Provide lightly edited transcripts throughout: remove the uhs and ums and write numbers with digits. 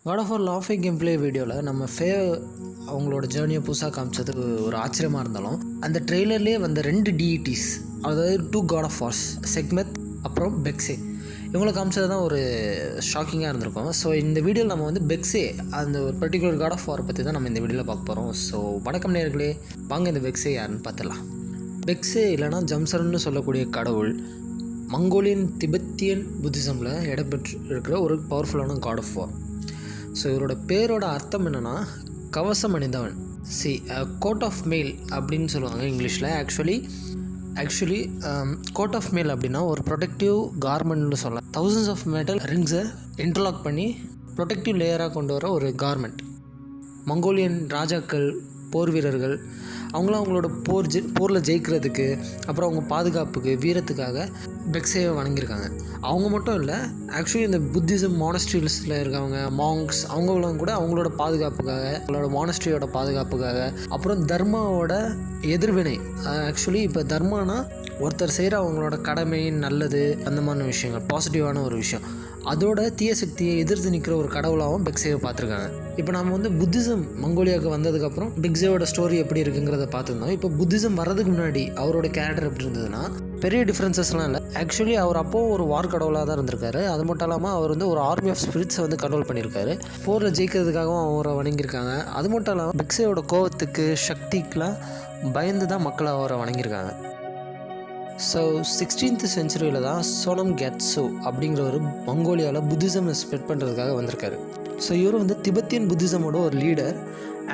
God of War லாஃபி game play வீடியோவில் நம்ம அவங்களோட ஜேர்னியை புதுசாக காமிச்சது ஒரு ஆச்சரியமாக இருந்தாலும், அந்த ட்ரெய்லர்லேயே வந்த 2 டீயிட்டிஸ், அதாவது 2 காட் ஆஃப் வார்ஸ், செக்மெத் அப்புறம் பெக்ஸே, இவங்களை காமிச்சது தான் ஒரு ஷாக்கிங்காக இருந்திருக்கும். ஸோ இந்த வீடியோவில் நம்ம வந்து பெக்ஸே, அந்த ஒரு பர்டிகுலர் காட் ஆஃப் வாரை பற்றி தான் நம்ம இந்த வீடியோவில் பார்க்க போகிறோம். ஸோ வணக்கம் நேயர்களே, வாங்க இந்த பெக்ஸே யாருன்னு பார்த்துடலாம். பெக்ஸே இல்லைனா ஜம்சர்ன்னு சொல்லக்கூடிய கடவுள் மங்கோலியன் திபெத்தியன் புத்திசமில் இடம்பெற்று இருக்கிற ஒரு பவர்ஃபுல்லான காட் ஆஃப் வார். ஸோ இவரோட பேரோட அர்த்தம் என்னென்னா கவசம் அணிந்தவன். கோட் ஆஃப் மெயில் அப்படின்னு சொல்லுவாங்க இங்கிலீஷில். ஆக்சுவலி கோட் ஆஃப் மெயில் அப்படின்னா ஒரு ப்ரொடெக்டிவ் கார்மெண்ட்னு சொல்லலாம். தௌசண்ட்ஸ் ஆஃப் மெட்டல் ரிங்ஸை இன்டர்லாக் பண்ணி ப்ரொடெக்டிவ் லேயராக கொண்டு வர ஒரு கார்மெண்ட். மங்கோலியன் ராஜாக்கள், போர் வீரர்கள், அவங்களாம் அவங்களோட போரில் ஜெயிக்கிறதுக்கு, அப்புறம் அவங்க பாதுகாப்புக்கு, வீரத்துக்காக பெக்ஸேவை வணங்கியிருக்காங்க. அவங்க மட்டும் இல்லை, ஆக்சுவலி இந்த புத்திசம் மானஸ்ட்ரீஸில் இருக்கவங்க மாங்க்ஸ், அவங்களும் கூட அவங்களோட பாதுகாப்புக்காக, அவங்களோட மானஸ்ட்ரியோட பாதுகாப்புக்காக, அப்புறம் தர்மாவோட எதிர்வினை. ஆக்சுவலி இப்போ தர்மானா ஒருத்தர் செய்கிற அவங்களோட கடமை, நல்லது, அந்த மாதிரி விஷயங்கள், பாசிட்டிவான ஒரு விஷயம், அதோட தீய சக்தியை எதிர்த்து நிற்கிற ஒரு கடவுளாகவும் பெக்ஸேவை பார்த்துருக்காங்க. இப்போ நம்ம வந்து புத்திசம் மங்கோலியாவுக்கு வந்ததுக்கப்புறம் பெக்ஸேவோட ஸ்டோரி எப்படி இருக்குங்கிறத பார்த்துருந்தோம். இப்போ புத்திசம் வர்றதுக்கு முன்னாடி அவரோட கேரக்டர் எப்படி இருந்ததுன்னா பெரிய டிஃப்ரென்சஸ்லாம் இல்லை. ஆக்சுவலி அவர் அப்போது ஒரு வார் கடவுளாக தான் இருந்திருக்காரு. அது மட்டும் இல்லாமல் அவர் வந்து ஒரு ஆர்மி ஆஃப் ஸ்பிரிட்ஸை வந்து கண்ட்ரோல் பண்ணியிருக்காரு. போரில் ஜெயிக்கிறதுக்காகவும் அவரை வணங்கியிருக்காங்க. அது மட்டும் இல்லாமல் பெக்ஸேவோட கோவத்துக்கு, சக்திக்கெலாம் பயந்து தான் மக்கள் அவரை வணங்கியிருக்காங்க. ஸோ 16th செஞ்சுரியில் தான் சோனம் கேட்ஸோ அப்படிங்கிற ஒரு மங்கோலியாவில் புத்திசம் ஸ்ப்ரெட் பண்ணுறதுக்காக வந்திருக்காரு. ஸோ இவர் வந்து திபெத்தியன் புத்திசமோட ஒரு லீடர்.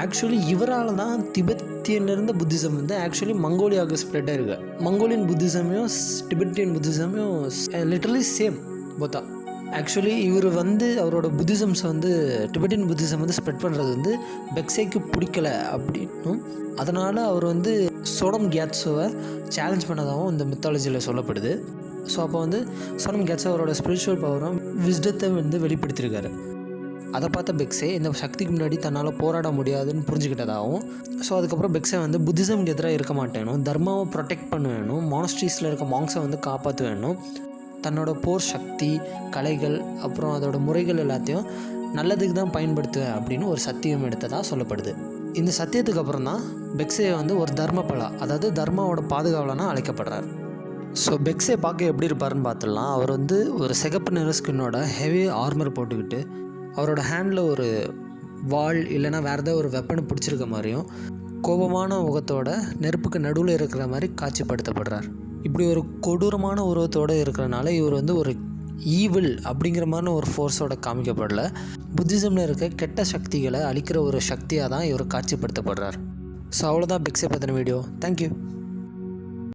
ஆக்சுவலி இவரால் தான் திபெத்தியன்லேருந்து புத்திசம் வந்து ஆக்சுவலி மங்கோலியாவுக்கு ஸ்ப்ரெட் ஆயிருக்கு. மங்கோலியன் புத்திசமையும் டிபெத்தியன் புத்திசமையும் லிட்டரலி சேம் போத்தா. ஆக்சுவலி இவர் வந்து அவரோட புத்திசம்ஸை வந்து டிபெட்டியன் புத்திசம் வந்து ஸ்ப்ரெட் பண்ணுறது வந்து பெக்ஸேக்கு பிடிக்கல அப்படின்னும், அதனால் அவர் வந்து சோனம் கேட்ஸோவை சேலஞ்ச் பண்ணதாகவும் இந்த மித்தாலஜியில் சொல்லப்படுது. ஸோ அப்போ வந்து சோனம் கேட்ஸோ அவரோட ஸ்பிரிச்சுவல் பவரும் விஸ்டத்தை வந்து வெளிப்படுத்தியிருக்காரு. அதை பார்த்த பெக்ஸே இந்த சக்திக்கு முன்னாடி தன்னால் போராட முடியாதுன்னு புரிஞ்சுக்கிட்டதாகவும், ஸோ அதுக்கப்புறம் பெக்ஸே வந்து புத்திசம்க்கு எதிராக இருக்க மாட்டேனும், தர்மாவை ப்ரொடெக்ட் பண்ண வேணும், மானஸ்ட்ரீஸில் இருக்க மாங்ஸை வந்து காப்பாற்ற வேணும், தன்னோட போர் சக்தி, கலைகள், அப்புறம் அதோட முறைகள் எல்லாத்தையும் நல்லதுக்கு தான் பயன்படுத்துவேன் அப்படின்னு ஒரு சத்தியம் எடுத்ததாக சொல்லப்படுது. இந்த சத்தியத்துக்கு அப்புறம் தான் பெக்ஸே வந்து ஒரு தர்மபலா, அதாவது தர்மாவோட பாதுகாவலனாக அழைக்கப்படுறார். ஸோ பெக்ஸே பார்க்க எப்படி இருப்பாருன்னு பார்த்துடலாம். அவர் வந்து ஒரு சிகப்பு நிற ஸ்கின்னோட ஹெவி ஆர்மர் போட்டுக்கிட்டு, அவரோட ஹேண்டில் ஒரு வாள் இல்லைனா வேறு ஏதாவது ஒரு வெப்பனை பிடிச்சிருக்க மாதிரியும், கோபமான முகத்தோட நெருப்புக்கு நடுவில் இருக்கிற மாதிரி காட்சிப்படுத்தப்படுறார். இப்படி ஒரு கொடூரமான உருவத்தோடு இருக்கிறனால இவர் வந்து ஒரு ஈவில் அப்படிங்கிற மாதிரி ஒரு ஃபோர்ஸோட காமிக்கப்படல. புத்திசமில் இருக்க கெட்ட சக்திகளை அழிக்கிற ஒரு சக்தியாக தான் இவர் காட்சிப்படுத்தப்படுறார். ஸோ அவ்வளோதான் பெக்ஸே பற்றின வீடியோ. தேங்க்யூ.